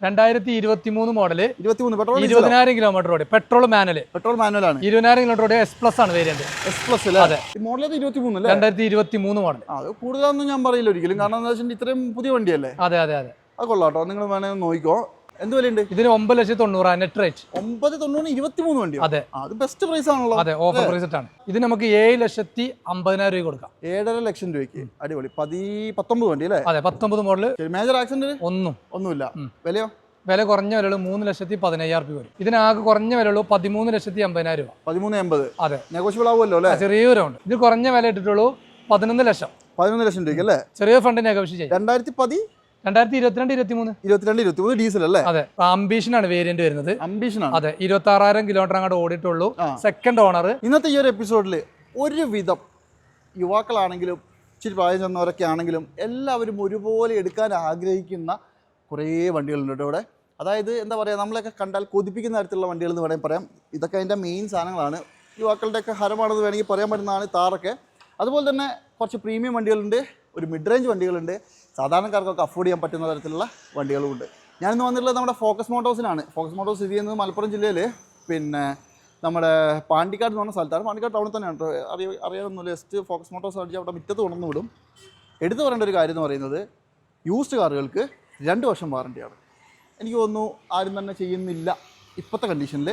2023 model 20,000 kilometre ഓടി petrol manual ആണ് 20,000 kilometre ഓടി S+ ആണ് വേരിയന്റ്. S+ അല്ലേ? ഈ മോഡൽ 23 അല്ലേ? 2023 മോഡൽ. അത് കൂടുതലൊന്നും ഞാൻ പറയില്ല ഒരിക്കലും, കാരണം എന്താ വെച്ചാൽ ഇത്രയും പുതിയ വണ്ടിയല്ലേ. അതെ അത് കൊള്ളാട്ടോ, നിങ്ങൾ വേണമെങ്കിൽ നോക്കിക്കോ. എന്ത് വിലയുണ്ട് ഇതിന്? 9,90,000 നെറ്റ് റേറ്റ്. 9,90,000 23 വണ്ടി. അതെ, അത് ബെസ്റ്റ് പ്രൈസ് ആണല്ലോ. അതെ, ഓഫർ പ്രൈസ് ആണ്. ഇത് നമുക്ക് 7,50,000 രൂപ കൊടുക്കാം. 7.5 ലക്ഷം രൂപയ്ക്ക് അടിപൊളി 19 വണ്ടി അല്ലേ? അതെ, 19 മോഡല്. മേജർ ആക്സിഡന്റ് ഒന്നുമില്ല. വിലയോ? വില കുറഞ്ഞ വിലയുള്ളൂ 3,15,000 രൂപ വരും. ഇതിനാകെ കുറഞ്ഞ വിലയുള്ളൂ 13,50,000 രൂപ. 13,80. അതെ, നെഗോഷ്യബിൾ ആവുമല്ലോ അല്ലേ? ചെറിയൊരു ഉണ്ട്. ഇത് കുറഞ്ഞ വില ഇട്ടിട്ടുള്ളൂ 11 ലക്ഷം. 11 ലക്ഷം രൂപയ്ക്ക് അല്ലേ? ചെറിയ ഫണ്ട് നെഗോഷിയേറ്റ് ചെയ്യും. 2022-23 ഡീസൽ അല്ലേ? അതെ, അംബീഷൻ ആണ് വേരിയന്റ് വരുന്നത്. അംബീഷൻ ആണ്. അതെ, 26,000 കിലോമീറ്റർ അങ്ങോട്ട് ഓടിയിട്ടുള്ളൂ. Second owner. ഇന്നത്തെ ഈ ഒരു എപ്പിസോഡിൽ ഒരുവിധം യുവാക്കളാണെങ്കിലും ഇച്ചിരി പ്രായം ചെന്നവരൊക്കെ ആണെങ്കിലും എല്ലാവരും ഒരുപോലെ എടുക്കാൻ ആഗ്രഹിക്കുന്ന കുറേ വണ്ടികളുണ്ട് കേട്ടോ ഇവിടെ. അതായത് എന്താ പറയുക, നമ്മളൊക്കെ കണ്ടാൽ കൊതിപ്പിക്കുന്ന തരത്തിലുള്ള വണ്ടികൾ എന്ന് വേണമെങ്കിൽ പറയാം. ഇതൊക്കെ അതിൻ്റെ മെയിൻ സാധനങ്ങളാണ്, യുവാക്കളുടെയൊക്കെ ഹരമാണെന്ന് വേണമെങ്കിൽ പറയാൻ പറ്റുന്നതാണ് താറൊക്കെ. അതുപോലെ തന്നെ കുറച്ച് പ്രീമിയം വണ്ടികളുണ്ട്, ഒരു മിഡ് റേഞ്ച് വണ്ടികളുണ്ട്, സാധാരണക്കാർക്കൊക്കെ അഫോർഡ് ചെയ്യാൻ പറ്റുന്ന തരത്തിലുള്ള വണ്ടികളുമുണ്ട്. ഞാനിന്ന് വന്നിട്ടുള്ളത് നമ്മുടെ ഫോക്കസ് മോട്ടോഴ്സിനാണ്. ഫോക്കസ് മോട്ടോഴ്സ് സ്ഥിതി ചെയ്യുന്നത് മലപ്പുറം ജില്ലയിൽ പിന്നെ നമ്മുടെ പാണ്ടിക്കാട് എന്ന് പറഞ്ഞ സ്ഥലത്താണ്. പാണ്ടിക്കാട് ടൗണിൽ തന്നെയാണ്. അറിയാനൊന്നുമില്ല, ജസ്റ്റ് ഫോക്കസ് മോട്ടോഴ്സ് അടിച്ച് അവിടെ മുറ്റത്ത് കൊണ്ടു വിടും. എടുത്തു പറയേണ്ട ഒരു കാര്യം എന്ന് പറയുന്നത്, യൂസ്ഡ് കാറുകൾക്ക് 2 വർഷം വാറണ്ടിയാണ്. എനിക്ക് തോന്നുന്നു ആരും തന്നെ ചെയ്യുന്നില്ല ഇപ്പോഴത്തെ കണ്ടീഷനിൽ.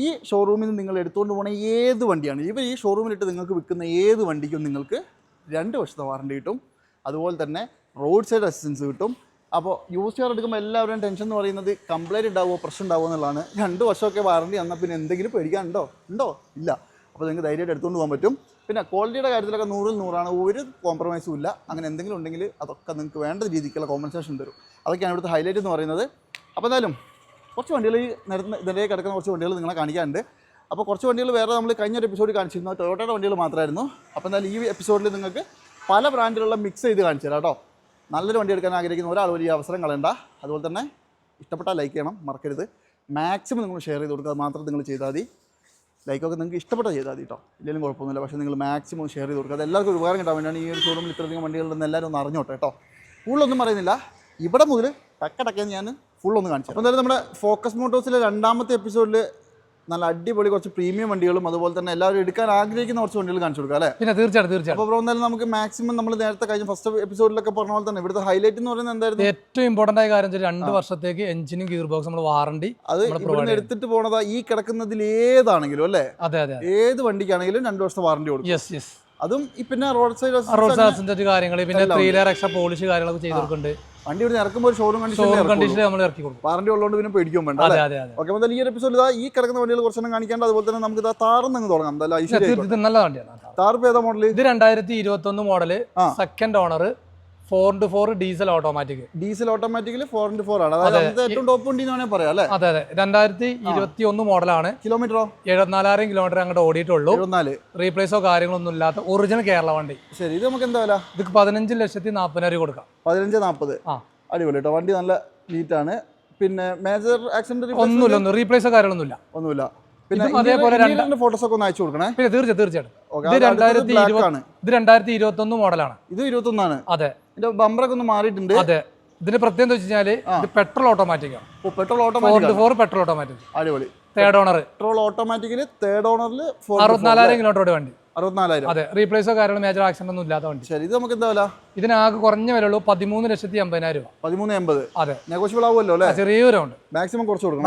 ഈ ഷോറൂമിൽ നിന്ന് നിങ്ങൾ എടുത്തുകൊണ്ട് പോകുന്ന ഏത് വണ്ടിയാണ്, ഇവർ ഈ ഷോറൂമിലിട്ട് നിങ്ങൾക്ക് വിൽക്കുന്ന ഏത് വണ്ടിക്കും നിങ്ങൾക്ക് 2 വർഷത്തെ വാറണ്ടി കിട്ടും. അതുപോലെ തന്നെ റോഡ് സൈഡ് അസിസ്റ്റൻസ് കിട്ടും. അപ്പോൾ യൂസ് കാർ എടുക്കുമ്പോൾ എല്ലാവരുടെയും ടെൻഷൻ എന്ന് പറയുന്നത് കംപ്ലൈൻറ്റ് ഉണ്ടാവുമോ, പ്രശ്നം ഉണ്ടാവുമോ എന്നുള്ളതാണ്. 2 വർഷമൊക്കെ വാറണ്ടി എന്നാൽ പിന്നെ എന്തെങ്കിലും പേടിക്കാനുണ്ടോ? ഇല്ല. അപ്പോൾ നിങ്ങൾക്ക് ധൈര്യമായിട്ട് എടുത്തുകൊണ്ട് പോകാൻ പറ്റും. പിന്നെ ക്വാളിറ്റിയുടെ കാര്യത്തിലൊക്കെ 100-ൽ 100ആണ്, ഒരു കോംപ്രമൈസും ഇല്ല. അങ്ങനെ എന്തെങ്കിലും ഉണ്ടെങ്കിൽ അതൊക്കെ നിങ്ങൾക്ക് വേണ്ട രീതിക്കുള്ള കോമ്പൻസേഷൻ തരും. അതൊക്കെയാണ് ഇവിടുത്തെ ഹൈലൈറ്റ് എന്ന് പറയുന്നത്. അപ്പോൾ എന്തായാലും കുറച്ച് വണ്ടികൾ ഈ ഇതിൻ്റെ കിടക്കുന്ന കുറച്ച് വണ്ടികൾ നിങ്ങളെ കാണിക്കാനുണ്ട്. അപ്പോൾ കുറച്ച് വണ്ടികൾ വേറെ നമ്മൾ കഴിഞ്ഞൊരു എപ്പിസോഡിൽ കാണിച്ചിരുന്നു, ടൊയോട്ടയുടെ വണ്ടികൾ മാത്രമായിരുന്നു. അപ്പോൾ എന്തായാലും ഈ എപ്പിസോഡിൽ നിങ്ങൾക്ക് പല ബ്രാൻഡിലുള്ള മിക്സ് ചെയ്ത് കാണിച്ചു തരാം കേട്ടോ. നല്ലൊരു വണ്ടി എടുക്കാൻ ആഗ്രഹിക്കുന്ന ഒരാൾ വലിയ അവസരം കളയണ്ട. അതുപോലെ തന്നെ ഇഷ്ടപ്പെട്ടാൽ ലൈക്ക് ചെയ്യണം, മറക്കരുത്. മാക്സിമം നിങ്ങൾ ഷെയർ ചെയ്ത് കൊടുക്കുക, മാത്രം നിങ്ങൾ ചെയ്താൽ മതി. ലൈക്കൊക്കെ നിങ്ങൾക്ക് ഇഷ്ടപ്പെട്ടാൽ ചെയ്താൽ മതി കേട്ടോ, ഇല്ലെങ്കിലും കുഴപ്പമൊന്നുമില്ല. പക്ഷേ നിങ്ങൾ മാക്സിമം ഷെയർ ചെയ്ത് കൊടുക്കുക. അത് എല്ലാവർക്കും ഉപകാരം കിട്ടാൻ വേണ്ടിയാണ് ഈ ഒരു ഷോറൂമിൽ ഇത്രയധികം വണ്ടികളുണ്ടെന്ന് എല്ലാവരും ഒന്ന് അറിഞ്ഞോട്ടെ കേട്ടോ. ഫുള്ളൊന്നും പറയുന്നില്ല, ഇവിടെ മുതൽ ടക്കടക്കേന്ന് ഞാൻ ഫുള്ളൊന്ന് കാണിച്ചു. അപ്പോൾ എന്തായാലും നമ്മുടെ ഫോക്കസ് മോട്ടോഴ്സിലെ 2ാമത്തെ എപ്പിസോഡിൽ നല്ല അടിപൊളി കുറച്ച് പ്രീമിയം വണ്ടികളും അതുപോലെ തന്നെ എല്ലാവരും എടുക്കാൻ ആഗ്രഹിക്കുന്ന കുറച്ച് വണ്ടികൾ കാണിച്ചു കൊടുക്കുക അല്ലേ? പിന്നെ തീർച്ചയായിട്ടും. അപ്പോൾ എന്തായാലും നമുക്ക് മാക്സിമം നമ്മൾ നേരത്തെ കഴിഞ്ഞ ഫസ്റ്റ് എപ്പിസോഡിലൊക്കെ പറഞ്ഞ പോലെ തന്നെ ഇവിടുത്തെ ഹൈലൈറ്റ് എന്ന് പറയുന്നത് എന്തായിരുന്നു? ഏറ്റവും ഇമ്പോർട്ടൻ്റ് ആയ കാര്യം 2 വർഷത്തേക്ക് എഞ്ചിനും ഗിയർ ബോക്സ് നമ്മൾ വാറണ്ടി അത് ഇവിടുന്ന് എടുത്തിട്ട് പോണതാ. ഈ കിടക്കുന്നതിൽ ഏതാണെങ്കിലും അല്ലേ? അതെ, ഏത് വണ്ടിക്കാണെങ്കിലും 2 വർഷത്തെ വാറണ്ടി കൊടുക്കും. യെസ്. അതും പിന്നെ റോഡ് സൈഡ് കാര്യങ്ങൾ, പിന്നെ 3 ലെയർ എക്സ്ട്രാ പോളിഷ് കാര്യങ്ങളൊക്കെ ചെയ്ത് കൊടുക്കുന്നുണ്ട്. വണ്ടി ഇവിടെ ഇറക്കുമ്പോൾ ഒരു ഷോറൂം കണ്ടീഷനിൽ നമ്മൾ ഇറക്കി കൊടുക്കും. വാറണ്ടി ഉള്ളതുകൊണ്ട് പിന്നെ പേടിക്കാൻ വേണ്ട. ഓക്കെ, അപ്പോൾ ഈ ഒരു എപ്പിസോഡിൽ ഈ കിടക്കുന്ന വണ്ടികൾ കുറച്ചെണ്ണം കാണിക്കാണ്ട്. അതുപോലെ തന്നെ നമുക്ക് താറും അങ്ങ് തുടങ്ങാം. നല്ല വണ്ടിയാണ്. താർ ഏതാ മോഡൽ? ഇത് 2021 model, second owner, 4x4 diesel automatic. 4x4 ആണ്. അതായത് ഏറ്റവും ടോപ്പ് വണ്ടി എന്ന് വേണമെങ്കിൽ പറയാം അല്ലേ? അതെ. 2021 മോഡലാണ്. കിലോമീറ്ററോ? 74,000 കിലോമീറ്റർ അങ്ങോട്ട് ഓടിയിട്ടുള്ളൂ. 74. റീപ്ലേസോ കാര്യങ്ങളൊന്നും ഇല്ലാത്ത ഒറിജിനൽ കേരള വണ്ടി. ശരി, ഇത് നമുക്ക് എന്താ വില? ഇത് 15,40,000 കൊടുക്കാം. 15,40. അടിപൊളി കേട്ടോ, വണ്ടി നല്ല നീറ്റാണ്. പിന്നെ മേജർ ആക്സിഡന്റ് ഒന്നുമില്ല, റീപ്ലേസോ കാര്യങ്ങളൊന്നുമില്ല. പിന്നെ അതേപോലെ ഫോട്ടോസ് ഒക്കെ ഒന്ന് അയച്ചു കൊടുക്കണേ. പിന്നെ തീർച്ചയായിട്ടും. ഇത് 2021 മോഡലാണ്. ഇത് 21 ആണ്. അതെ, ഇതിന്റെ ബമ്പറൊക്കെ ഒന്ന് മാറിയിട്ടുണ്ട്. അതെ. ഇതിന്റെ പ്രത്യേകത എന്ന് വെച്ചാല് ഇത് പെട്രോൾ ഓട്ടോമാറ്റിക് ആണ്. Petrol automatic. അടിപൊളി. Third owner. പെട്രോൾ ഓട്ടോമാറ്റിക്കില് തേർഡ് ഓണറിൽ 64,000 കിലോമീറ്റർ വണ്ടി. 64,000. അതെ, റീപ്ലേസോ കാര്യങ്ങൾ മേജർ ആക്സിഡന്റ് ഒന്നും ഇല്ലാത്ത വണ്ടി. ശരി, ഇത് നമുക്ക് എന്താ വില? ഇതിനാകെ കുറഞ്ഞ വിലയുള്ളൂ 13,50,000 രൂപ. 13,80. അതെ, നെഗോഷ്യബിൾ ആവുമല്ലോ അല്ലേ? ചെറിയൊരു ഉണ്ട്. മാക്സിമം കുറച്ച് കൊടുക്കണം.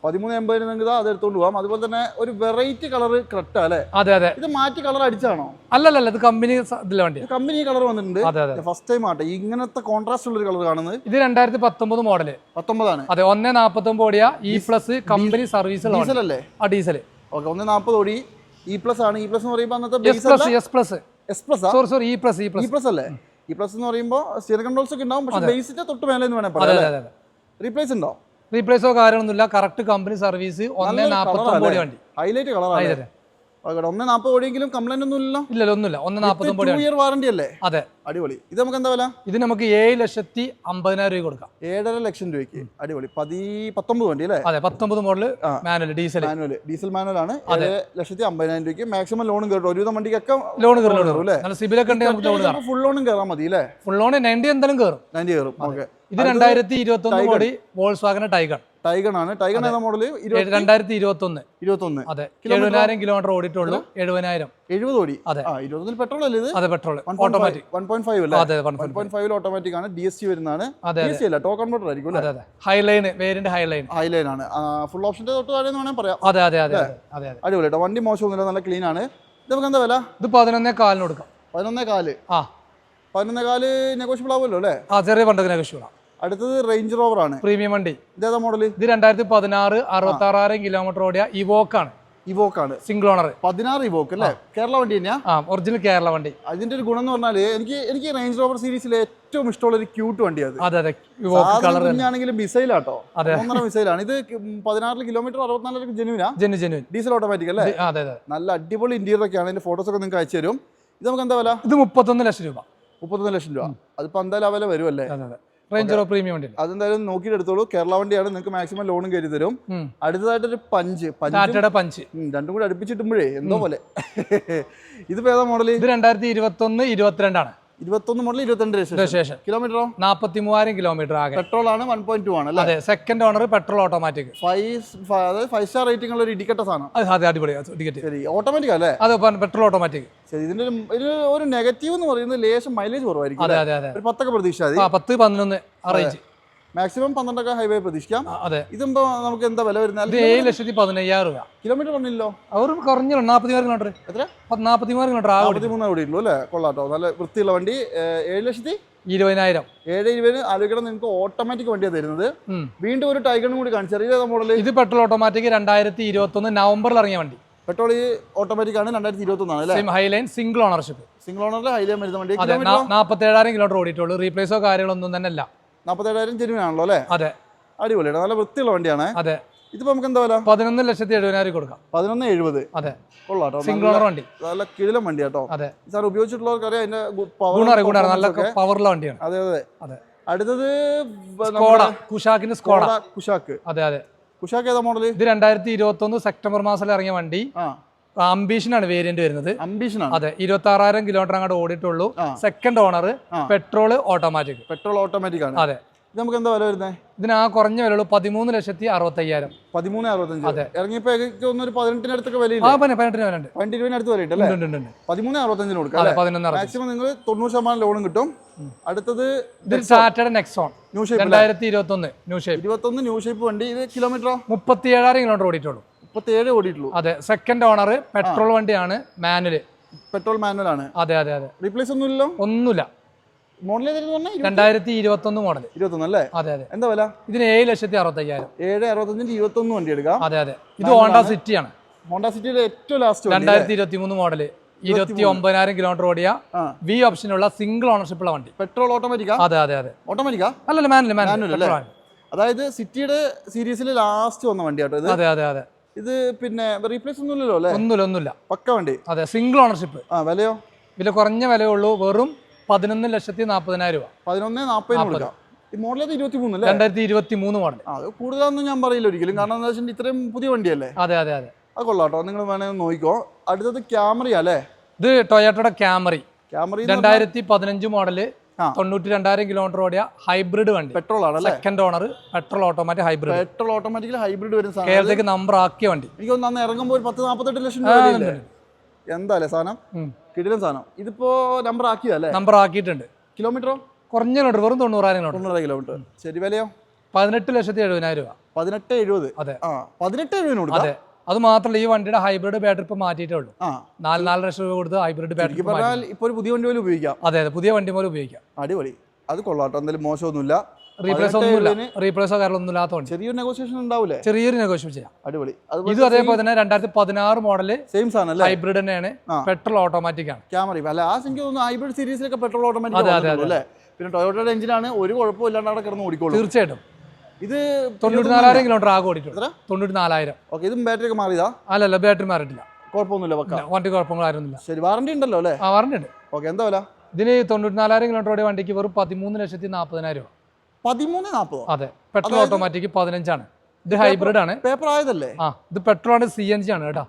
13,80 നിങ്ങൾക്ക് അത് എടുത്തോണ്ട് പോകാം. അതുപോലെ തന്നെ ഒരു വെറൈറ്റി കളർ ക്രെറ്റ അല്ലേ? അതെ. ഇത് മാറ്റി കളർ അടിച്ചാണോ? അല്ലല്ല, ഇത് കമ്പനി ഇതിലെ വണ്ടി. കമ്പനി കളർ വന്നിട്ടുണ്ട്. ഫസ്റ്റ് ടൈം ആട്ടെ ഇങ്ങനത്തെ കോൺട്രാസ്റ്റ് ഉള്ള ഒരു കളർ കാണുന്നത്. ഇത് 2019 മോഡല്. 19 ആണ്. അതെ, 1.40 ഓടിയ E+ കമ്പനി സർവീസ് ഡീസൽ അല്ലേ? ഡീസൽ. ഓക്കെ, 1.40 ഓടി E+ ആണ്. E+ എന്ന് പറയുമ്പോൾ അന്നത്തെ S+. സോറി, E+ അല്ലേ? E+ എന്ന് പറയുമ്പോൾ സ്റ്റിയറിംഗ് കൺട്രോൾസ് ഒക്കെ ഉണ്ടാവും, പക്ഷേ ബേസിന്റെ തൊട്ട് മേലെ എന്ന് വേണേ പറയാം. റീപ്ലേസ് ഉണ്ടോ? റീപ്ലേസോ കാര്യങ്ങളൊന്നുമില്ല, കറക്റ്റ് കമ്പനി സർവീസ്. 1.40 ഓടിയ വണ്ടി. ഹൈലൈറ്റ് കളറാണ്. ഓക്കെ 1.40 ഓടിയെങ്കിലും കംപ്ലൈന്റ് ഒന്നും ഇല്ലല്ലോ? ഇല്ലല്ലോ, ഒന്നുമില്ല. 1.49 2 ഇയർ വാറണ്ടി അല്ലേ? അതെ, അടിപൊളി. ഇത് നമുക്ക് എന്താ വില? ഇത് നമുക്ക് 7,50,000 രൂപ കൊടുക്കാം. 7.5 ലക്ഷം രൂപയ്ക്ക്. അടിപൊളി. 19 വണ്ടി അല്ലേ? അതെ, 19 മോഡൽ മാനുവൽ ഡീസൽ മാനുവൽ ആണ്. 7,50,000 രൂപയ്ക്ക് മാക്സിമം ലോണും കയറും. ഒരുവിധം വണ്ടിക്കൊക്കെ ലോൺ കയറും അല്ലേ? നല്ല സിബിലൊക്കെ ഉണ്ടെങ്കിൽ നമുക്ക് ലോൺ കയറാം. ഫുൾ ലോണും കയറാൻ മതി അല്ലേ? ഫുൾ ലോൺ 90 എന്തായാലും കയറും. 90 കയറും. ഓക്കെ. ഇത് 2021 മോഡൽ വോൾസ്വാഗൻ ടൈഗൺ ആണ്. ടൈഗൺ ഏതാ മോഡൽ? 2021. അതെ, 70,000 കിലോമീറ്റർ ഓടിയിട്ടുള്ളൂ. 70 ഓടി. അതെ, 20 പെട്രോൾ അല്ലേ ഇത്? അതെ, പെട്രോൾ ഓട്ടോമാറ്റിക് 1.5 അല്ലേ? അതെ, 1.5 ഓട്ടോമാറ്റിക് ആണ്. DSG വരുന്നതാണ്. DSG അല്ല, ടോക്ക് കൺവെർട്ടർ ആയിരിക്കും അല്ലേ? അതെ, ഹൈലൈൻ വേരിയന്റ് ഹൈലൈൻ ആണ്. ഫുൾ ഓപ്ഷന്റെ തൊട്ട് താഴെ എന്ന് വേണമെങ്കിൽ പറയാം. അതെ അതെ അതെ അതെ. അടിപൊളി കേട്ടോ. വണ്ടി മോശമൊന്നുമില്ല, നല്ല ക്ലീൻ ആണ്. ഇത് നമുക്ക് എന്താ വില? ഇത് 11,400 കൊടുക്കാം. 11.4. ആ, 11.4 നെഗോഷ്യബിൾ ആവുമല്ലോ അല്ലേ? ആ, ചെറിയ പണ്ടൊക്കെ നെഗോഷ്യബിൾ. അടുത്തത് റേഞ്ച് റോവർ ആണ്. പ്രീമിയം വണ്ടി. ഇതേതാ മോഡൽ? ഇത് 2016 66,000 കിലോമീറ്റർ ഓടിയ ഇവോക്ക് ആണ്. ഇവോക്ക് ആണ്. Single owner. 16 ഇവോക്ക് അല്ലേ? കേരള വണ്ടി തന്നെയാ? ഒറിജിനൽ കേരള വണ്ടി. അതിന്റെ ഒരു ഗുണം എന്ന് പറഞ്ഞാൽ എനിക്ക് റേഞ്ച് റോവർ സീരീസിൽ ഏറ്റവും ഇഷ്ടമുള്ള ഒരു ക്യൂട്ട് വണ്ടി അത്. അതെ അതെ, ഇവോക്ക് കളർ കുഞ്ഞാണെങ്കിലും മിസൈലാട്ടോ. 1.5 മിസൈലാണ്. ഇത് 14 കിലോമീറ്റർ 64 ജെനുവിനാ? ജെനുവിൻ ഡീസൽ ഓട്ടോമാറ്റിക് അല്ലേ? അതെ അതെ. നല്ല അടിപൊളി ഇന്റീരിയർ ഒക്കെയാണ്. അതിന്റെ ഫോട്ടോസ് ഒക്കെ നിങ്ങൾക്ക് അയച്ചു തരും. ഇത് നമുക്ക് എന്താ വില? ഇത് 31 ലക്ഷം രൂപ. 31 ലക്ഷം രൂപ. അതിപ്പോ എന്തായാലും വില വരും അല്ലേ? അതെ അതെ, റേഞ്ച് റോവർ പ്രീമിയം വണ്ടി. അതെന്തായാലും നോക്കിയിട്ട് എടുത്തോളൂ. കേരള വണ്ടിയാണ്. നിങ്ങൾക്ക് മാക്സിമം ലോണും കയറി തരും. അടുത്തതായിട്ടൊരു പഞ്ച് രണ്ടും കൂടി അടുപ്പിച്ചിട്ടുമ്പോഴേ എന്തോ പോലെ. ഇതിപ്പോ ഏതാ മോഡൽ? ഇത് 2021 22 ആണ്. 21 മോഡൽ 22 രജിസ്ട്രേഷൻ. കിലോമീറ്ററോ? 43,000 കിലോമീറ്റർ ആകെ. പെട്രോൾ ആണ്. 1.2 ആണ് അല്ലേ? അതെ, second owner, petrol automatic. 5 star rating ഉള്ള ഒരു ഇടിക്കട്ട സാധനം. അതെ, അടിപൊളി ടിക്കറ്റ്. ശരി, ഓട്ടോമാറ്റിക് അല്ലേ? അതെ, പെട്രോൾ ഓട്ടോമാറ്റിക്. ശരി, ഇതിന്റെ ഒരു നെഗറ്റീവ് എന്ന് പറയുന്നത് ലേശം മൈലേജ് കുറവായിരിക്കും. അതെ അതെ അതെ, ഒരു 10 പ്രതീക്ഷ. 10-11 റേഞ്ച്. മാക്സിമം 12 ഹൈവേ പ്രതീക്ഷിക്കാം. അതെ. ഇതുമ്പോ നമുക്ക് എന്താ വില വരുന്നത്? 7,15,000 രൂപ. കിലോമീറ്റർ പറഞ്ഞില്ലോ? അവർ കുറഞ്ഞു 43 കിലോമീറ്റർ. എത്ര? 43 കിലോമീറ്റർ. 43 ഓടിയുള്ളൂ അല്ലേ? കൊള്ളാട്ടോ, നല്ല വൃത്തിയുള്ള വണ്ടി. 7,20,000. 7,20 ആലോചിക്കണം. നിങ്ങൾക്ക് ഓട്ടോമാറ്റിക് വണ്ടിയാണ് തരുന്നത്. വീണ്ടും ഒരു ടൈഗണും കൂടി കാണിച്ചു. ഏതാ മോഡൽ? ഇത് പെട്രോൾ ഓട്ടോമാറ്റിക് 2021 നവംബറിൽ ഇറങ്ങിയ വണ്ടി. പെട്രോൾ ഓട്ടോമാറ്റിക് ആണ്. 2021 ആണ് അല്ലേ? Highline single ownership. സിംഗിൾ ഓണറിൽ ഹൈലൈൻ വരുന്ന വണ്ടി. 47,000 കിലോമീറ്റർ ഓടിയിട്ടുള്ളൂ. റീപ്ലേസോ കാര്യങ്ങളൊന്നും തന്നെ അല്ല. 47,000 ജെനുവിൻ ആണല്ലോ അല്ലേ? അതെ, അടിപൊളിയാണ്. നല്ല വൃത്തിയുള്ള വണ്ടിയാണ്. അതെ. ഇതിപ്പോ നമുക്ക് എന്താ വില? 11,70,000 കൊടുക്കാം. 11,70. അതെ, കൊള്ളാട്ടോ, സിംഗിൾ ഓണർ വണ്ടി. നല്ല കിടിലം വണ്ടി കേട്ടോ. അതെ, സാർ ഉപയോഗിച്ചിട്ടുള്ളവർക്ക് അറിയാം അതിന്റെ ഗുണം. നല്ല പവറുള്ള വണ്ടിയാണ്. അതെ അതെ അതെ. അടുത്തത് കുഷാക്കിന്റെ കുഷാക്ക്. അതെ അതെ. കുഷാക്ക് ഏതാ മോഡൽ? ഇത് 2021 സെപ്റ്റംബർ മാസത്തിൽ ഇറങ്ങിയ വണ്ടി. അംബീഷൻ ആണ് വേരിയന്റ് വരുന്നത്. അംബീഷൻ. അതെ, 26,000 കിലോമീറ്റർ അങ്ങോട്ട് ഓടിയിട്ടുള്ളൂ. Second owner, petrol automatic. ആണ്. അതെ. ഇത് നമുക്ക് എന്താ വില വരുന്നത്? ഇതിന് ആ കുറഞ്ഞ വിലയുള്ളൂ 13,65,000. 13,65. ഇറങ്ങിയപ്പോ ഒരു 18 അടുത്തൊക്കെ വിലയില്ല? 18 വില ഉണ്ട്. 20 അടുത്ത് വില ഉണ്ടല്ലേ? 13,65 കൊടുക്കാം. മാക്സിമം നിങ്ങൾ 90% ലോണും കിട്ടും. അടുത്തത് Saturday Nexon 2021 new shape. 21 new shape വണ്ടി. ഇത് കിലോമീറ്ററോ? 37,000 കിലോമീറ്റർ ഓടിയിട്ടുള്ളൂ. 37 ഓടിയിട്ടുള്ളൂ. അതെ, സെക്കൻഡ് ഓണർ, പെട്രോൾ വണ്ടിയാണ്, മാനുവൽ. പെട്രോൾ മാനുവൽ ആണ്. അതെ അതെ അതെ. റീപ്ലേസ് ഒന്നുമില്ലല്ലോ? ഒന്നുമില്ല. Model 2021 model. 21 അല്ലേ? അതെ അതെ. എന്താ വില? ഇതിന് 7,65,000. 7,65 21 വണ്ടി എടുക്കാം. അതെ അതെ. ഇത് ഹോണ്ട സിറ്റി ആണ്. ഹോണ്ട സിറ്റിയുടെ ഏറ്റവും ലാസ്റ്റ് 2023 മോഡൽ, 29,000 കിലോമീറ്റർ ഓടിയ വി ഓപ്ഷനുള്ള സിംഗിൾ ഓണർഷിപ്പ് ഉള്ള വണ്ടി. പെട്രോൾ ഓട്ടോമാറ്റിക്കാ? അതെ അതെ അതെ. ഓട്ടോമാറ്റിക്കാ? അല്ലല്ല, മാനുവൽ. അതായത് സിറ്റിയുടെ സീരീസിൽ ലാസ്റ്റ് വന്ന വണ്ടി കേട്ടോ ഇത്. അതെ അതെ അതെ. ഇത് പിന്നെ റീപ്ലേസ് ഒന്നുമില്ലല്ലോ അല്ലേ? ഒന്നുമില്ല. പക്ക വണ്ടി. അതെ, സിംഗിൾ ഓണർഷിപ്പ്. വിലയോ? വില കുറഞ്ഞ വിലയുള്ളൂ, വെറും 11,40,000 രൂപ. 11,40 കൊടുക്കാം. ഈ മോഡൽ 23 അല്ലേ? 2023 മോഡൽ. അത് കൂടുതലൊന്നും ഞാൻ പറയില്ല ഒരിക്കലും, കാരണം എന്താ വെച്ചാൽ ഇത്രയും പുതിയ വണ്ടിയല്ലേ. അതെ അതെ അതെ. അത് കൊള്ളാട്ടോ, നിങ്ങൾ വേണമെങ്കിൽ നോക്കിക്കോ. അടുത്തത് ക്യാമറി അല്ലേ? ഇത് ടൊയോട്ടയുടെ ക്യാമറി. 2015 മോഡല്, 92,000 കിലോമീറ്റർ ഓടിയ ഹൈബ്രിഡ് വണ്ടി. പെട്രോൾ ആണ്. Second owner, petrol automatic hybrid. Petrol automatically hybrid വരുന്ന സാധനം. കേരളത്തിലേക്ക് നമ്പർ ആക്കിയ വണ്ടി. എനിക്ക് തോന്നുന്നു ഇറങ്ങുമ്പോൾ 10-48 ലക്ഷം രൂപ. എന്താ അല്ലേ സാധനം? കിടിലൻ സാധനം. ഇതിപ്പോ നമ്പർ ആക്കിയല്ലേ? നമ്പർ ആക്കിയിട്ടുണ്ട്. കിലോമീറ്ററോ? കുറഞ്ഞ കിലോമീറ്റർ, വെറും 90,000 കിലോമീറ്റർ. ശരി, വിലയോ? 18,70,000 രൂപ. 18,70. അതെ, 18,70 കൊടുക്കാം. അതെ. അത് മാത്രമല്ല, ഈ വണ്ടിയുടെ ഹൈബ്രിഡ് ബാറ്ററി ഇപ്പൊ മാറ്റിയിട്ടേ ഉള്ളൂ. 4 ലക്ഷം രൂപ കൊടുത്ത് ഹൈബ്രിഡ് ബാറ്ററി. ഇപ്പൊ ഒരു പുതിയ വണ്ടി പോലെ ഉപയോഗിക്കാം. അതെ അതെ, പുതിയ വണ്ടി പോലെ ഉപയോഗിക്കാം. അടിപൊളി. അത് കൊള്ളാട്ടോ, എന്തായാലും മോശമൊന്നുമില്ല. റീപ്ലേസോ കാര്യങ്ങളൊന്നും ഇല്ലാത്ത വണ്ടി. ചെറിയൊരു നെഗോഷിയേഷൻ ഉണ്ടാവില്ലേ? ചെറിയൊരു നെഗോഷിയേഷൻ ചെയ്യാം. അടിപൊളി. ഇത് അതേപോലെ തന്നെ 2016 മോഡല്, സെയിം സാധനം, ഹൈബ്രിഡ് തന്നെയാണ്, പെട്രോൾ ഓട്ടോമാറ്റിക് ആണ്. ക്യാമറ അല്ല, ആ എനിക്ക് തോന്നുന്നു ഹൈബ്രിഡ് സീരീസിലൊക്കെ പെട്രോൾ ഓട്ടോമാറ്റിക് അല്ലേ? പിന്നെ ടൊയോട്ടയുടെ എഞ്ചിനാണ്, ഒരു കുഴപ്പമില്ലാണ്ട് അവിടെ കിടന്ന് ഓടിക്കോളൂ. തീർച്ചയായിട്ടും. ഇത് 94,000 കിലോമീറ്റർ ആകെ ഓടിയിട്ടുള്ളൂ. 94,000. ഓക്കെ. ഇതും ബാറ്ററി ഒക്കെ മാറിയതാ? അല്ലല്ല, ബാറ്ററി മാറിയിട്ടില്ല. കുഴപ്പമൊന്നുമില്ല പക്ക. വണ്ടി കുഴപ്പങ്ങളായിരുന്നില്ല. ശരി, വാറണ്ടി ഉണ്ടല്ലോ അല്ലേ? ആ വാറണ്ടി ഉണ്ട്. ഓക്കെ, എന്താ വില? ഇതിന് 94,000 കിലോമീറ്റർ ഓടിയ വണ്ടിക്ക് വെറും 13,40,000 രൂപ. 13,40,000? അതെ, പെട്രോൾ ഓട്ടോമാറ്റിക് 15 ആണ്. ഇത് ഹൈബ്രിഡ് ആണ്. പേപ്പർ ആയതല്ലേ? ഇത് പെട്രോൾ ആണ്, CNG ആണ് കേട്ടോ.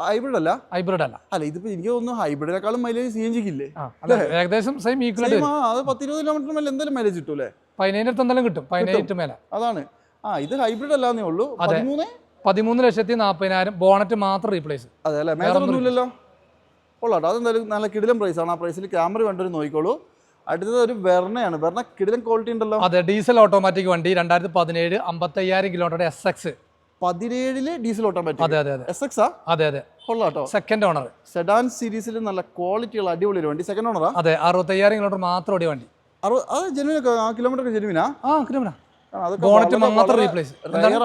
ഹൈബ്രിഡ് അല്ല? ഹൈബ്രിഡ് അല്ല. അല്ല, ഇതിപ്പോ എനിക്ക് തോന്നുന്നു ഹൈബ്രിഡിനെക്കാളും മൈലേജ് CNG ഇല്ലേ? ഏകദേശം സെയിം ഈക്വൽ. അത് 10-20 കിലോമീറ്റർ മേലെ എന്തായാലും മൈലേജ് കിട്ടൂലേ? 15 എന്തായാലും കിട്ടും, 17 മേലെ. അതാണ്. ഇത് ഹൈബ്രിഡ് അല്ലാന്നേ ഉള്ളൂ. 13,40,000 ബോണറ്റ് മാത്രം റീപ്ലേസ്. അതെ അല്ലേ? മേജറൊന്നുമില്ലല്ലോ. കൊള്ളാട്ടോ, അതെന്തായാലും നല്ല കിടിലം പ്രൈസാണ്. ആ പ്രൈസിൽ ക്യാമറ വേണ്ടൊരു നോക്കിക്കോളൂ. അടുത്തത് ഒരു വെർണയാണ്. വെർണ കിടിലം ക്വാളിറ്റി ഉണ്ടല്ലോ. അതെ, ഡീസൽ ഓട്ടോമാറ്റിക് വണ്ടി 2017 55,000 കിലോമീറ്റർ SX. 17 diesel automatic. അതെ അതെ അതെ. SX ആ? അതെ അതെ. കൊള്ളാട്ടോ. Second owner. സെഡാൻ സീരീസിൽ നല്ല ക്വാളിറ്റിയുള്ള അടിപൊളി ഒരു വണ്ടി. സെക്കൻഡ് ഓണറാ? അതെ, 65,000 കിലോമീറ്റർ മാത്രം ഓടിയ വണ്ടി. അത് ജെനുവിൻ, ആ കിലോമീറ്റർ ജെനുവിനാ? കിലോമീറ്റർ ബോണറ്റ് മാത്രം റീപ്ലേസ്.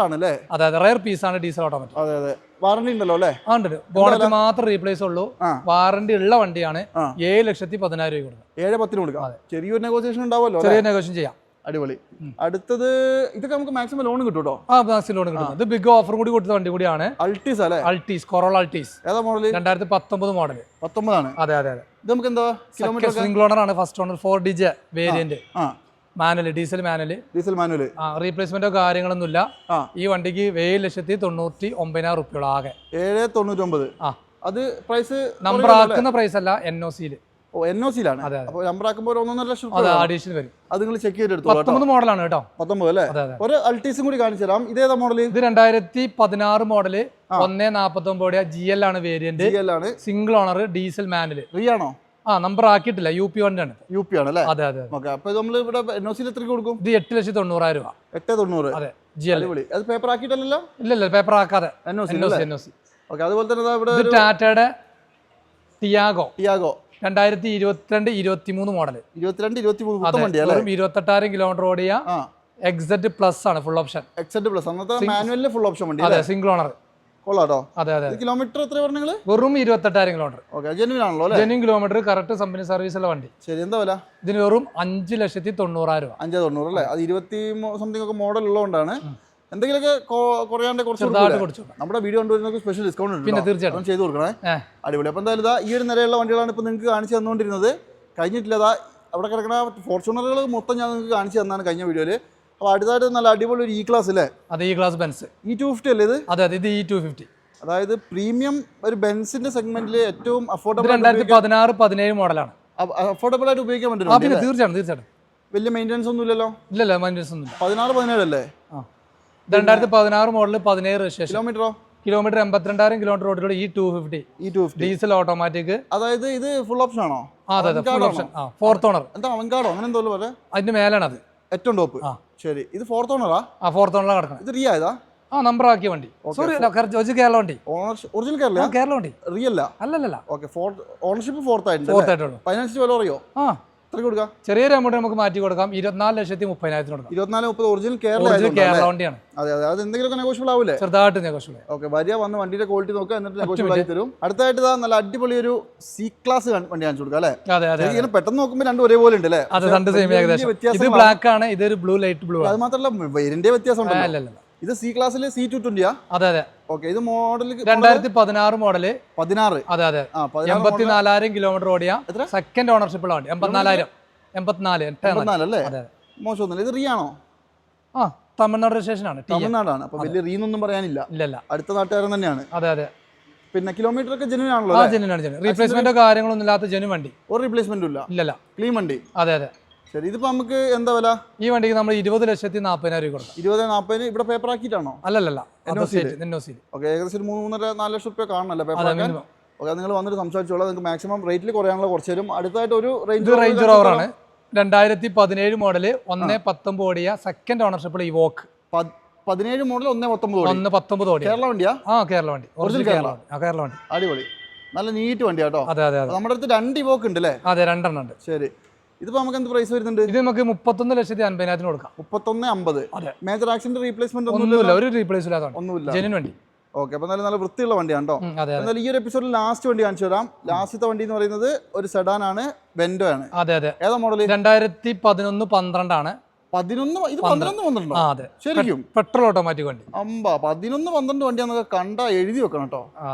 ആണല്ലേ? അതെ അതെ, റയർ പീസ് ആണ് ഡീസൽ ഓട്ടോമാറ്റിക്. അതെ അതെ. വാറണ്ടി ഉണ്ടല്ലോ അല്ലേ? ഉണ്ട്. ബോണറ്റ് മാത്രം റീപ്ലേസ് ഉള്ളൂ. വാറണ്ടി ഉള്ള വണ്ടിയാണ്. 7,10,000 രൂപ കൊടുക്കാം. 7,10,000 കൊടുക്കാം. ചെറിയൊരു നെഗോസിയേഷൻ ഉണ്ടാവുമല്ലോ? ചെറിയ നെഗോഷിയേഷൻ ചെയ്യാം. അടിപൊളി. അടുത്തത് ഇതൊക്കെ നമുക്ക് മാക്സിമം ലോൺ കിട്ടും കേട്ടോ. മാക്സിമം ലോൺ കിട്ടും. ഇത് ബിഗ് ഓഫർ കൂടി കൊടുത്ത വണ്ടി കൂടിയാണ്. അൾട്ടീസ് അല്ലേ? Altis, Corolla Altis. ഏതാ മോഡൽ? 2019 മോഡൽ. 19 ആണ്? അതെ അതെ അതെ. ഇത് നമുക്ക് എന്താ കിലോമീറ്റർ? സിംഗിൾ ഓണർ ആണ്. First owner 4DJ variant. Manual, diesel manual. റീപ്ലേസ്മെന്റോ കാര്യങ്ങളൊന്നുമില്ല. ഈ വണ്ടിക്ക് 7,99,000 രൂപ ആകെ. 7,99,000. അത് പ്രൈസ് നമ്പർ ആക്കുന്ന പ്രൈസ് അല്ല, NOC. NOC-ലാണ്. അപ്പോൾ നമ്പർ ആക്കുമ്പോൾ 1.5 ലക്ഷം രൂപ അഡീഷണൽ വരും. അത് നിങ്ങൾ ചെക്ക് ചെയ്തെടുത്തോളൂ. 19 മോഡലാണ് കേട്ടോ. 19 അല്ലേ? ഒരു അൾട്ടീസും കൂടി കാണിച്ചു തരാം. ഇതേതാ മോഡൽ? ഇത് 2016 മോഡല് 149 GL ആണ് variant. Single owner, diesel manual. ആണോ? നമ്പർ ആക്കിയിട്ടില്ല. UP വണ്ടി ആണ്. UP ആണല്ലേ? അതെ അതെ. ഓക്കെ, അപ്പോൾ നമ്മൾ ഇവിടെ NOC-ൽ എത്രയ്ക്ക് കൊടുക്കും? ഇത് 8,90,000 രൂപ. 8,90,000. അതെ, GL. അത് പേപ്പർ ആക്കിയിട്ടല്ലോ? ഇല്ല, പേപ്പർ ആക്കാതെ. NOC. ഓക്കെ, അതുപോലെ തന്നെ ഇവിടെ ടാറ്റയുടെ ടിയാഗോ 2022-23 മോഡൽ. 22-23 വണ്ടിയല്ലേ? 28,000 കിലോമീറ്റർ ഓടിയ XZ പ്ലസ് ആണ്. Full option XZ plus. അന്നത്തെ മാനുവലിലെ ഫുൾ ഓപ്ഷൻ വണ്ടി. അതെ, സിംഗിൾ ഓണർ. കൊള്ളാട്ടോ. അതെ അതെ. കിലോമീറ്റർ എത്ര പറഞ്ഞത്? വെറും 28,000 കിലോമീറ്റർ. ഓക്കെ, ജെന്യുവിൻ ആണല്ലോ അല്ലേ? Genuine kilometre, correct company service ഉള്ള വണ്ടി. ശരി, എന്താ വില? ഇതിന് വെറും 5,90,000 രൂപ. 5,90,000 അല്ലേ? അത് 20 സംതിങ് ഒക്കെ മോഡൽ ഉള്ളതുകൊണ്ടാണ്. എന്തെങ്കിലുമൊക്കെ കുറയാണ്ട് കുറച്ച് നമ്മുടെ വീഡിയോ കണ്ടുവരുന്നവർക്ക് സ്പെഷ്യൽ ഡിസ്കൗണ്ട് ഉണ്ട്. പിന്നെ തീർച്ചയായിട്ടും ചെയ്ത് കൊടുക്കണേ. അടിപൊളി. അപ്പോൾ എന്തായാലും ഈ ഒരു നിലയുള്ള വണ്ടികളാണ് ഇപ്പോൾ നിങ്ങൾക്ക് കാണിച്ചു തന്നുകൊണ്ടിരുന്നത്. കഴിഞ്ഞിട്ടില്ല, അവിടെ കിടക്കുന്ന ഫോർച്യൂണറുകൾ മൊത്തം ഞാൻ നിങ്ങൾക്ക് കാണിച്ചു തന്നാണ് കഴിഞ്ഞ വീഡിയോയിൽ. അപ്പോൾ അടുത്തായിട്ട് നല്ല അടിപൊളി ഒരു E ക്ലാസ് അല്ലേ? അതെ, E ക്ലാസ് ബെൻസ്. E250 അല്ലേ ഇത്? അതെ അതെ, ഇത് E250. അതായത് പ്രീമിയം ഒരു ബെൻസിന്റെ സെഗ്മെന്റിൽ ഏറ്റവും അഫോർഡബിൾ. 2016-17 മോഡലാണ്. അഫോർഡബിൾ ആയിട്ട് ഉപയോഗിക്കാൻ പറ്റും. തീർച്ചയായിട്ടും. വലിയ മെയിൻ്റെനൻസ് ഒന്നും ഇല്ലല്ലോ? ഇല്ലല്ലോ, മെയിൻ്റെനൻസ് ഒന്നും. 16-17 അല്ലേ? 2016 മോഡൽ, 17 രജിസ്ട്രേഷൻ. കിലോമീറ്റർ 82,000 കിലോമീറ്റർ ഓടിയുള്ള E250 ഡീസൽ ഓട്ടോമാറ്റിക്. അതായത് ഇത് ഫുൾ ഓപ്ഷൻ ആണോ? അതെ അതെ, ഫുൾ ഓപ്ഷൻ. Fourth owner. എന്താ അവൻകാർഡോ അങ്ങനെ എന്തോ പറയാ? അതിന്റെ മേലാണ് അത്, ഏറ്റവും ടോപ്പ്. ശരി, ഇത് ഫോർത്ത് ഓണറാ? ഫോർത്ത് ഓണറാണ് കിടക്കുന്നത്. ഇത് റിയ ഏതാ? നമ്പർ ആക്കിയ വണ്ടി. സോറി, കേരള വണ്ടി. ഒറിജിനൽ കേരള വണ്ടി. റിയല്ല? അല്ലല്ല. ഓക്കെ, ഓണർഷിപ്പ് ഫോർത്ത് ആയിട്ടുണ്ട്. ഫൈനാൻസ് വില അറിയോ? ചെറിയൊരു എമൗണ്ട് നമുക്ക് മാറ്റി കൊടുക്കാം. 24,30,000 കൊടുക്കാം. 24-30 ഒറിജിനൽ കേരള വണ്ടിയാണ്. അതെ അതെ, അത് എന്തെങ്കിലും നെഗോഷ്യബിൾ ആവില്ലേ? ചെറുതായിട്ട് നെഗോഷ്യബിൾ. ഓക്കെ, വരിക വന്ന് വണ്ടിയുടെ ക്വാളിറ്റി നോക്കുക, എന്നിട്ട് നെഗോഷ്യബിൾ ആയി തരും. അടുത്തായിട്ട് നല്ല അടിപൊളി ഒരു C ക്ലാസ് വണ്ടി കാണിച്ചു കൊടുക്കാം അല്ലേ? അതെ അതെ. ഇങ്ങനെ പെട്ടെന്ന് നോക്കുമ്പോൾ രണ്ടും ഒരേപോലെ ഉണ്ട് അല്ലേ? ഇത് ബ്ലാക്ക് ആണ്, ഇതൊരു ബ്ലൂ, ലൈറ്റ് ബ്ലൂ. അത് മാത്രമല്ല വേരിയന്റ് വ്യത്യാസം ഉണ്ട്. ഇത് C ക്ലാസ്സിൽ C220. അതെ അതെ. ഓക്കെ, ഇത് മോഡൽ 2016 മോഡല്. 16. അതെ അതെ. 84,000 കിലോമീറ്റർ ഓടിയ സെക്കൻഡ് ഓണർഷിപ്പ് ഉള്ള വണ്ടി. 84 അല്ലേ? മോശമൊന്നുമില്ല. ഇത് റിയ ആണോ? തമിഴ്നാട് രജിസ്ട്രേഷനാണ്. തമിഴ്നാടാണ്. അപ്പൊ വലിയ റീന്നൊന്നും പറയാനില്ല. ഇല്ല, അടുത്ത നാട്ടുകാരൻ തന്നെയാണ്. അതെ അതെ. പിന്നെ കിലോമീറ്റർ ഒക്കെ ജെന്യുവിൻ ആണല്ലോ? ജെന്യുവിൻ. റീപ്ലേസ്മെന്റോ കാര്യങ്ങളൊന്നും ഇല്ലാത്ത ജെന്യുവിൻ വണ്ടി. ഒരു റീപ്ലേസ്മെന്റും ഇല്ല. ക്ലീൻ വണ്ടി. അതെ അതെ. ശരി, ഇതിപ്പോ നമുക്ക് എന്താ വില? ഈ വണ്ടിക്ക് നമ്മൾ 20,40,000 രൂപ കൊടുക്കാം. 20-40 ഇവിടെ പേപ്പർ ആക്കിയിട്ടാണോ? അല്ലല്ല, NOC. ഓക്കെ, ഏകദേശം 3-3.5-4 ലക്ഷം രൂപ കാണണല്ലേ പേപ്പർ ആക്കാൻ? ഓക്കെ, നിങ്ങൾ വന്നിട്ട് സംസാരിച്ചോളാം. നിങ്ങൾക്ക് മാക്സിമം റേറ്റിൽ കുറയാനുള്ള കുറച്ച് തരും. അടുത്തായിട്ട് ഒരു റേഞ്ച് റോവർ ആണ്. 2017 മോഡല്, 1.19 ഓടിയ സെക്കൻഡ് ഓണർഷിപ്പ് ഇവോക്ക്. 17 മോഡൽ 1.19 ഓടിയ കേരള വണ്ടിയാ? കേരള വണ്ടി. കേരള വണ്ടി. അടിപൊളി, നല്ല നീറ്റ് വണ്ടി കേട്ടോ. അതെ അതെ. നമ്മുടെ അടുത്ത് 2 ഇവോക്ക് ഉണ്ട് അല്ലേ? അതെ, 2 ഉണ്ട്. ശരി, ഇതിപ്പോ നമുക്ക് എന്ത് പ്രൈസ് വരുന്നുണ്ട്? ഇത് നമുക്ക് 31,50,000 കൊടുക്കാം. 31.50. മേജർ ആക്സിഡന്റ് റീപ്ലേസ്മെന്റ് ഒന്നുമില്ല, ഒരു റീപ്ലേസ് ഒന്നുമില്ല, ജെന്യുവിൻ വണ്ടി. ഓക്കെ, അപ്പോൾ നല്ല വൃത്തിയുള്ള വണ്ടിയാണ് കേട്ടോ. എന്നാൽ ഈ ഒരു എപ്പിസോഡിൽ ലാസ്റ്റ് വണ്ടി കാണിച്ചു തരാം. ലാസ്റ്റത്തെ വണ്ടി എന്ന് പറയുന്നത് ഒരു സെഡാൻ ആണ്, വെൻഡോ ആണ്. അതെ അതെ. ഏതാ മോഡൽ? 2011-12 ആണ്. 11 ഇത് 11 12 ആ അതെ ശരിക്കും പെട്രോൾ ഓട്ടോമാറ്റിക് വണ്ടി. 11 12 വണ്ടിയാന്നൊക്കെ കണ്ടാ എഴുതി വെക്കണം കേട്ടോ.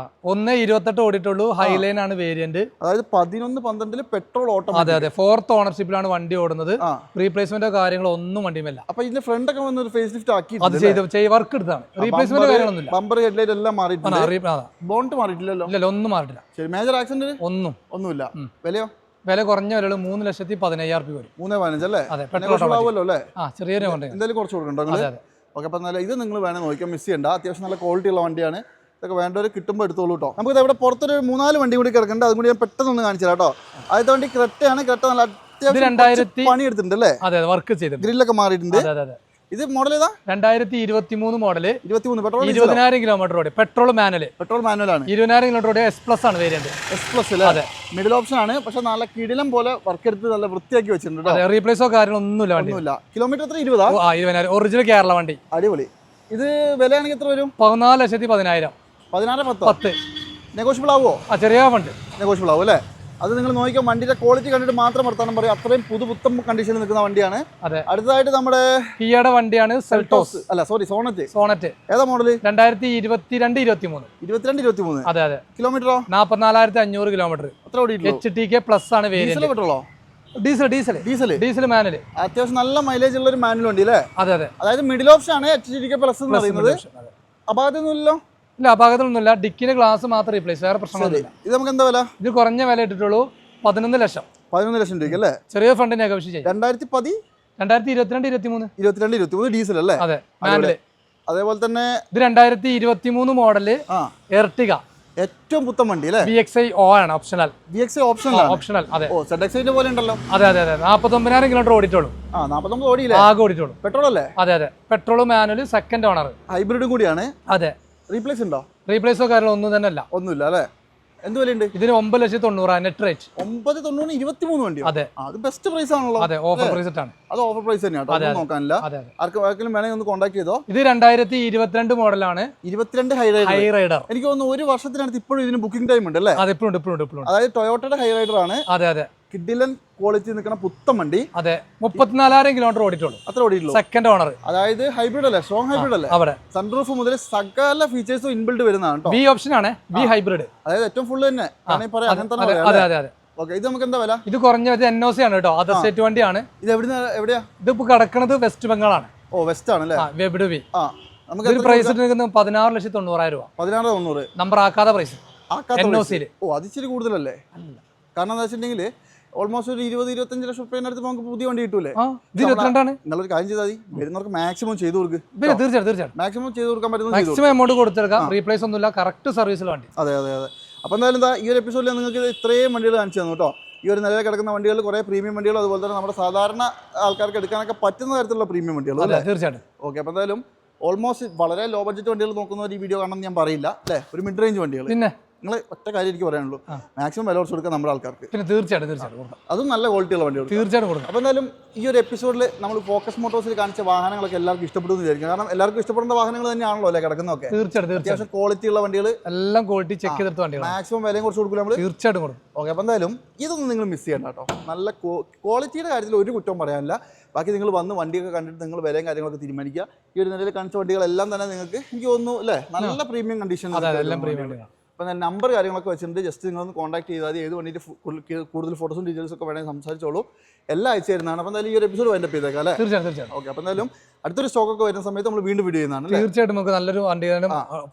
1.28 ഓടിയിട്ടുള്ളൂ. ഹൈലൈൻ ആണ് വേരിയന്റ്. അതായത് 11 12 പെട്രോൾ ഓട്ടോമാറ്റിക്. അതെ അതെ 4th ഓണർഷിപ്പിലാണ് വണ്ടി ഓടുന്നത്. റീപ്ലേസ്മെന്റോ കാര്യങ്ങളോ ഒന്നും വണ്ടിയുമില്ല. അപ്പൊ ഇതിന്റെ ഫ്രണ്ട് ഒക്കെ വന്ന് ഒരു ഫേസ് ലിഫ്റ്റ് ആക്കി അത് ചെയ്ത് വർക്ക് എടുത്താണ്. റീപ്ലേസ്മെന്റ് കാര്യങ്ങളൊന്നുമില്ല. ബമ്പർ ഹെഡ്ലൈറ്റ് എല്ലാം മാറിയിട്ടുണ്ട്. ബോണ്ട് മാറിയിട്ടില്ലല്ലോ? ഇല്ല ഒന്നും മാറിയിട്ടില്ല. ശരി, മേജർ ആക്സിഡന്റ് ഒന്നുമില്ല. വിലയോ? വില കുറഞ്ഞ വിലകൾ 3,15,000 രൂപ വരും. 3.15 അല്ലേ? അതെ പെട്രോൾ ആവുമല്ലോ അല്ലേ? ചെറിയൊരു എന്തായാലും കുറച്ച് കൊടുക്കണ്ടോ? ഓക്കെ, അപ്പം നല്ല ഇത് നിങ്ങൾ വേണേൽ നോക്കിയാൽ മിസ് ചെയ്യണ്ട. അത്യാവശ്യം നല്ല ക്വാളിറ്റി ഉള്ള വണ്ടിയാണ്. ഇതൊക്കെ വേണ്ടവർ കിട്ടുമ്പോൾ എടുത്തോളൂ കേട്ടോ. നമുക്ക് ഇവിടെ പുറത്തൊരു 3-4 വണ്ടി കൂടി കിടക്കുന്നുണ്ട്. അതും കൂടി ഞാൻ പെട്ടെന്ന് ഒന്ന് കാണിച്ചു തരാം കേട്ടോ. ആദ്യത്തെ വണ്ടി ക്രെറ്റയാണ്. ക്രെറ്റ നല്ല അത്യാവശ്യം പണി എടുത്തിട്ടുണ്ട് അല്ലേ? അതെ വർക്ക് ചെയ്തിട്ടുണ്ട്. ഗ്രില്ലൊക്കെ മാറിയിട്ടുണ്ട്. ഇത് മോഡൽ ഏതാ? 2023 മോഡല്. 23 പെട്രോൾ. 20,000 കിലോമീറ്റർ ഓടി. പെട്രോൾ മാനുവൽ ആണ്. 20,000 കിലോമീറ്റർ ഓടി. S+ ആണ് വേരിയന്റ്. S+ അല്ലേ? മിഡിൽ ഓപ്ഷൻ ആണ്. പക്ഷെ നല്ല കിടിലം പോലെ വർക്ക് എടുത്ത് നല്ല വൃത്തിയാക്കി വെച്ചിട്ടുണ്ട്. റീപ്ലേസോ കാര്യങ്ങളൊന്നുമില്ല വണ്ടി. കിലോമീറ്റർ എത്ര? 20,000. ഒറിജിനൽ കേരള വണ്ടി. അടിപൊളി. ഇത് വിലയാണെങ്കിൽ എത്ര വരും? 14,10,000. 16,10. നെഗോഷ്യബിൾ ആവുമോ? ചെറിയ ഫണ്ട് നെഗോഷ്യബിൾ ആവും അല്ലേ? അത് നിങ്ങൾ നോക്കിയാൽ വണ്ടിയുടെ ക്വാളിറ്റി കണ്ടിട്ട് മാത്രം വർത്താനം പറയും. അത്രയും പുതുപുത്തം കണ്ടീഷനിൽ നിൽക്കുന്ന വണ്ടിയാണ്. അടുത്തതായിട്ട് നമ്മുടെ കിയയുടെ വണ്ടിയാണ് സെൽട്ടോസ്. സോണറ്റ്. ഏതാ മോഡൽ? 2022-23. അതെ അതെ. കിലോമീറ്ററോ? 44,500 കിലോമീറ്റർ. അത്ര ഓടിയിട്ടുള്ളൂ. HTK+ ആണ് വേരിയന്റ്. പെട്രോളോ? Diesel manual. അത്യാവശ്യം നല്ല മൈലേജ് ഉള്ള ഒരു മാനുവൽ വണ്ടി അല്ലേ? അതെ അതെ. അതായത് മിഡിൽ ഓപ്ഷൻ ആണ് HTK+ എന്ന് പറയുന്നത്. അപാകതൊന്നുമില്ലല്ലോ? ഇല്ല അപാകതൊന്നുമില്ല. ഡിക്കിന് ഗ്ലാസ് മാത്രം റീപ്ലേസ്, വേറെ പ്രശ്നമൊന്നുമില്ല. ഇത് നമുക്ക് എന്താ വില? ഇത് കുറഞ്ഞ വില ഇട്ടിട്ടുള്ളൂ. 11 ലക്ഷം. 11 ലക്ഷം രൂപയ്ക്ക് അല്ലേ? ചെറിയ ഫണ്ട് നെഗോഷിയേറ്റ് ചെയ്യും. 2022-23 ഡീസൽ അല്ലേ? അതെ മാനുവൽ. അതേപോലെ തന്നെ ഇത് 2023 മോഡല് എർട്ടിക. ഏറ്റവും പുത്തൻ വണ്ടി അല്ലേ? VXI ആണ് ഓപ്ഷണൽ. ഓപ്ഷണൽ അതെ. ഓ ZXi പോലെ ഉണ്ടല്ലോ. അതെ അതെ അതെ. 49,000 കിലോമീറ്റർ ഓടിയിട്ടുള്ളൂ. 49 ഓടിയില്ലേ? ആകെ ഓടിയിട്ടുള്ളൂ. പെട്രോൾ അല്ലേ? അതെ അതെ. Petrol manual, second owner. ഹൈബ്രിഡും കൂടിയാണ്. അതെ. റീപ്ലേസ് ഉണ്ടോ? റീപ്ലേസോ കാര്യങ്ങളോ ഒന്നും തന്നെ അല്ല. ഒന്നുമില്ല അല്ലേ? എന്ത് വിലയുണ്ട് ഇതിന്? 9,90,000 നെറ്റ് റേറ്റ്. 990 23 വണ്ടി. അതെ. അത് ബെസ്റ്റ് പ്രൈസ് ആണല്ലോ. അതെ ഓഫർ പ്രൈസ് ആണ്. അത് ഓഫർ പ്രൈസ് തന്നെയാണ്. നോക്കാനില്ല. ആർക്കെങ്കിലും വേണമെങ്കിൽ ഒന്ന് കോൺടാക്ട് ചെയ്തോ. ഇത് 2022 മോഡലാണ്. 22 ഹൈ റൈഡർ. എനിക്ക് തോന്നുന്നു ഒരു വർഷത്തിനടുത്ത് ഇപ്പോഴും ഇതിന് ബുക്കിംഗ് ടൈം ഉണ്ട് അല്ലേ? അതായത് ടൊയോട്ടയുടെ ഹൈ റൈഡർ ആണ്. അതെ അതെ. കിഡിലൻ ക്വാളിറ്റി നിൽക്കുന്ന പുത്തൻ വണ്ടി. അതെ 34,000 കിലോമീറ്റർ ഓടിയിട്ടുള്ളൂ. അത്ര ഓടിയിട്ടുള്ളൂ. Second owner. അതായത് ഹൈബ്രിഡ് അല്ലേ? സ്ട്രോങ് ഹൈബ്രിഡ് അല്ലേ? അവിടെ സൺറൂഫ് മുതൽ സകല ഫീച്ചേഴ്സും ഇൻബിൽഡ് വരുന്നതാണ് കേട്ടോ. ബി ഓപ്ഷൻ ആണ്. B hybrid. അതായത് ഏറ്റവും ഫുൾ തന്നെ. അതെ അതെ അതെ. ഓക്കെ, ഇത് നമുക്ക് എന്താ വില? ഇത് കുറഞ്ഞ NOC ആണ് കേട്ടോ. അതർ സ്റ്റേറ്റ് വണ്ടിയാണ്. ഇത് എവിടെയാ? ഇതിപ്പോ കിടക്കുന്നത് വെസ്റ്റ് ബംഗാളാണ്. ഓ വെസ്റ്റ് ആണല്ലേ? വെബിഡുവി. നമുക്ക് പ്രൈസ് എടുക്കുന്നത് 16,90,000 രൂപ. 16,90,000 നമ്പർ ആക്കാതെ പ്രൈസ്. NOC. ഓ അത് ഇച്ചിരി കൂടുതലല്ലേ? കാരണം എന്താ വെച്ചിട്ടുണ്ടെങ്കിൽ ഓൾമോസ്റ്റ് ഒരു 20-25 ലക്ഷം രൂപ അടുത്ത് നമുക്ക് പുതിയ വണ്ടി കിട്ടൂലേ? നിങ്ങളൊരു കാര്യം ചെയ്താൽ മതി. വരുന്നവർക്ക് മാക്സിമം ചെയ്ത് കൊടുക്കുക. തീർച്ചയായിട്ടും മാക്സിമം ചെയ്ത് കൊടുക്കാൻ പറ്റുന്ന മാക്സിമം എമൗണ്ട് കൊടുത്തെടുക്കാം. റീപ്ലേസ് ഒന്നുമില്ല. കറക്റ്റ് സർവീസിൽ വണ്ടി. അതെ അതെ അതെ. അപ്പോൾ എന്തായാലും എന്താ ഈ ഒരു എപ്പിസോഡിൽ നിങ്ങൾക്ക് ഇത്രയും വണ്ടികൾ കാണിച്ചു തന്നു കേട്ടോ. ഈ ഒരു നിലയിൽ കിടക്കുന്ന വണ്ടികൾ കുറേ പ്രീമിയം വണ്ടികൾ, അതുപോലെ തന്നെ നമ്മുടെ സാധാരണ ആൾക്കാർക്ക് എടുക്കാനൊക്കെ പറ്റുന്ന തരത്തിലുള്ള പ്രീമിയം വണ്ടികൾ. തീർച്ചയായിട്ടും. ഓക്കെ, അപ്പോൾ എന്തായാലും ഓൾമോസ്റ്റ് വളരെ ലോ ബഡ്ജറ്റ് വണ്ടികൾ നോക്കുന്ന ഒരു വീഡിയോ കാണണമെന്ന് ഞാൻ പറയില്ല അല്ലേ? ഒരു മിഡ് റേഞ്ച് വണ്ടികൾ. പിന്നെ നിങ്ങൾ ഒറ്റ കാര്യം എനിക്ക് പറയാനുള്ളൂ, മാക്സിമം വില കുറച്ച് കൊടുക്കുക നമ്മുടെ ആൾക്കാർക്ക്. പിന്നെ തീർച്ചയായിട്ടും അതും നല്ല ക്വാളിറ്റിയുള്ള വണ്ടികൾ തീർച്ചയായിട്ടും കൊടുക്കും. അപ്പോൾ എന്തായാലും ഈ ഒരു എപ്പിസോഡിൽ നമ്മൾ ഫോക്കസ് മോട്ടോഴ്സിൽ കാണിച്ച വാഹനങ്ങളൊക്കെ എല്ലാവർക്കും ഇഷ്ടപ്പെടുമെന്ന് വിചാരിക്കും. കാരണം എല്ലാവർക്കും ഇഷ്ടപ്പെടുന്ന വാഹനങ്ങൾ തന്നെയാണല്ലോ അല്ലേ കിടക്കുന്നതൊക്കെ? തീർച്ചയായിട്ടും. അത്യാവശ്യം ക്വാളിറ്റി ഉള്ള വണ്ടികൾ, എല്ലാം ക്വാളിറ്റി ചെക്ക് ചെയ്തിട്ട് വണ്ടികൾ, മാക്സിമം വിലയും കുറച്ച് കൊടുക്കും നമ്മൾ. തീർച്ചയായിട്ടും കൊടുക്കും. ഓക്കെ, അപ്പോൾ എന്തായാലും ഇതൊന്നും നിങ്ങൾ മിസ് ചെയ്യണ്ട കേട്ടോ. നല്ല ക്വാളിറ്റിയുടെ കാര്യത്തിൽ ഒരു കുറ്റവും പറയാനില്ല. ബാക്കി നിങ്ങൾ വന്ന് വണ്ടിയൊക്കെ കണ്ടിട്ട് നിങ്ങൾ വിലയും കാര്യങ്ങളൊക്കെ തീരുമാനിക്കുക. ഈ ഒരു നിലയിൽ കാണിച്ച വണ്ടികളെല്ലാം തന്നെ നിങ്ങൾക്ക് എനിക്ക് തോന്നുന്നു അല്ലേ നല്ല പ്രീമിയം കണ്ടീഷനിൽ. അപ്പോൾ ഞാൻ നമ്പർ കാര്യങ്ങളൊക്കെ വെച്ചിട്ടുണ്ട്. ജസ്റ്റ് നിങ്ങളൊന്ന് കോൺടാക്ട് ചെയ്താൽ ഏത് വണ്ടിയുടെ കൂടുതൽ ഫോട്ടോസും ഡീറ്റെയിൽസും ഒക്കെ വേണമെങ്കിൽ സംസാരിച്ചോളൂ. എല്ലാം അയച്ചു തരുന്നതാണ്. അപ്പോൾ എന്തായാലും ഈ ഒരു എപ്പിസോഡ് വൈൻഡപ്പ് ചെയ്തേക്കാം അല്ലേ? തീർച്ചയായിട്ടും. ഓക്കെ, അപ്പോൾ എന്തായാലും അടുത്തൊരു സ്റ്റോക്കൊക്കെ വരുന്ന സമയത്ത് നമ്മൾ വീണ്ടും വീഡിയോ ചെയ്യുന്നതാണ്. തീർച്ചയായിട്ടും നമുക്ക് നല്ലൊരു വണ്ടി,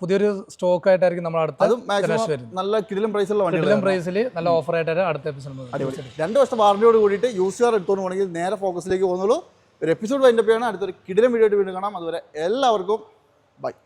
പുതിയൊരു സ്റ്റോക്ക് ആയിട്ടായിരിക്കും നമ്മൾ അടുത്ത. അതും മാക്സിമം നല്ല കിടിലം പ്രൈസുള്ള വണ്ടികൾ, പ്രൈസിൽ നല്ല ഓഫർ ആയിട്ടാണ് അടുത്ത എപ്പിസോഡ്. 2 വർഷത്തെ വാറന്റിയോട് കൂടിയിട്ട് യൂസ് ചെയ്യാൻ എടുത്തോണ്ട് പോകണമെങ്കിൽ നേരെ ഫോക്കസിലേക്ക് പോകുന്നുള്ളൂ. ഒരു എപ്പിസോഡ് വൈൻഡപ്പ് ചെയ്യണം. അടുത്തൊരു കിടിലം വീഡിയോ ആയിട്ട് വീണ്ടും കാണാം. അതുവരെ എല്ലാവർക്കും ബൈ.